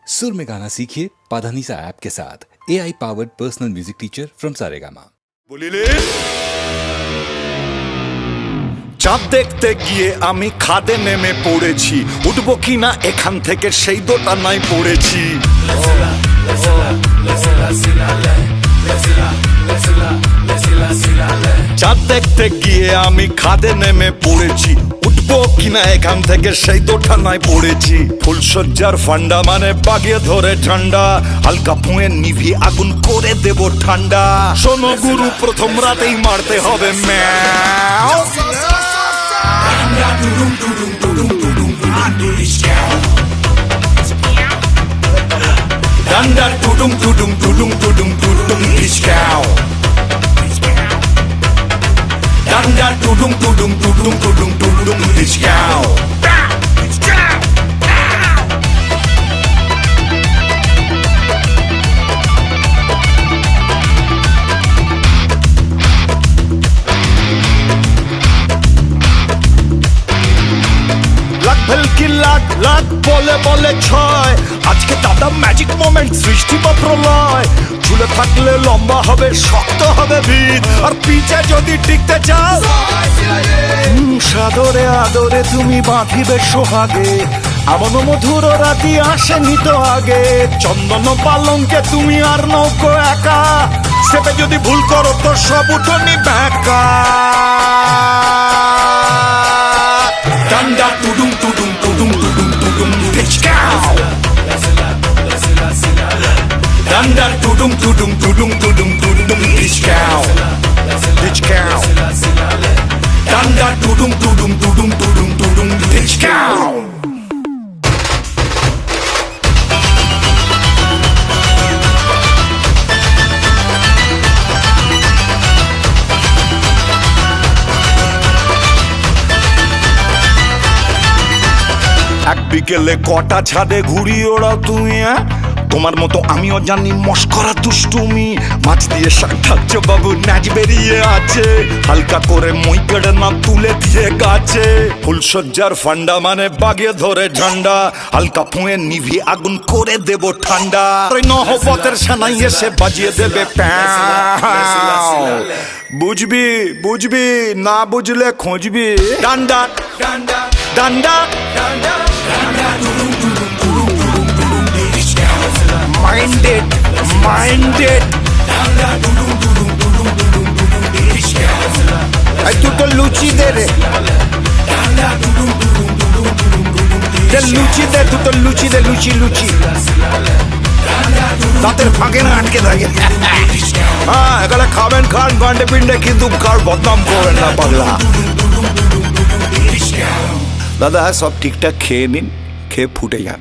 सुर में गाना सीखिए पाधानीसा ऐप के साथ AI powered personal music teacher from Saregama. বলিলে চাঁদ দেখতে গিয়ে আমি খাদে নেমে পড়েছি, উঠবো কিনা এখান থেকে সেই দোটানায় পড়েছি। চাঁদ দেখতে গিয়ে আমি খাদে নেমে পড়েছি, উঠবো কিনা এখান থেকে সেই দোটানায় পড়েছি। ফুলসজ্জার ফান্ডা মানে বাগিয়ে ধরে ঠান্ডা, হালকা ফুঁয়ে নিভি আগুন করে দেব ঠান্ডা। শোনো গুরু, প্রথম রাতেই মারতে হবে ম্যাও। ডান্ডা টুডুম টুডুম টুডুম টুডুম টুডুম ডিসকাও। Danda tudum tudum tudum tudum tudum discow. Lakh ভেলকি lakh lakh বলে বলে ছয়, আজকে দাদা ম্যাজিক মোমেন্ট, সৃষ্টি বা প্রলয়। ঝুলে থাকলে লম্বা হবে, শক্ত হবে ভিত, আর পিছে যদি টিকতে চাও সাদরে আদরে তুমি বাঁধিবে সোহাগে। এমন মধুর রাতি আসেনি তো আগে, চন্দন পালঙ্কে তুমি আর নৌকো একা। সেটা যদি ভুল করো তো সব উঠোনি ব্যাকা। ডান্ডা টুডুম টুডুম টুডুম টুডুম টুডুম ডিসকাও। Danda tudum tudum tudum tudum tudum discow. Discow. Danda tudum tudum tudum tudum tudum discow. এক বিকেলে কটা ছাদে ঘুরি ওড়াও তুমি, তোমার মতো আমিও জানি মস্করা দুষ্টুমি। মাছ দিয়ে শাক থাকছ বাবু, নাচ বেরিয়ে আছে, হালকা করে মই কেড়ে না তুলে দিয়ে গাছে। ফুলসজ্জার ফান্ডা মানে বাগিয়ে ধরে ঝান্ডা, হালকা ফুঁয়ে নিভি আগুন করে দেব ঠান্ডা। নহবতের সেনাই এসে বাজিয়ে দেবে প্যাও। বুঝবি বুঝবি, না বুঝলে খুঁজবি। ডান্ডা ডান্ডা ডান্ডা ডান্ডা minded minded ai tutto lucidere del lucide tutto lucide luci luci দাঁতের ফাঁকে না আটকে থাকে। হ্যাঁ, এখানে খাবেন খান গান্ডে পিন্ডে, কিন্তু কার বদনাম করবেন না পাগলা। দাদা সব ঠিকঠাক খেয়ে নিন, খেয়ে ফুটে যান।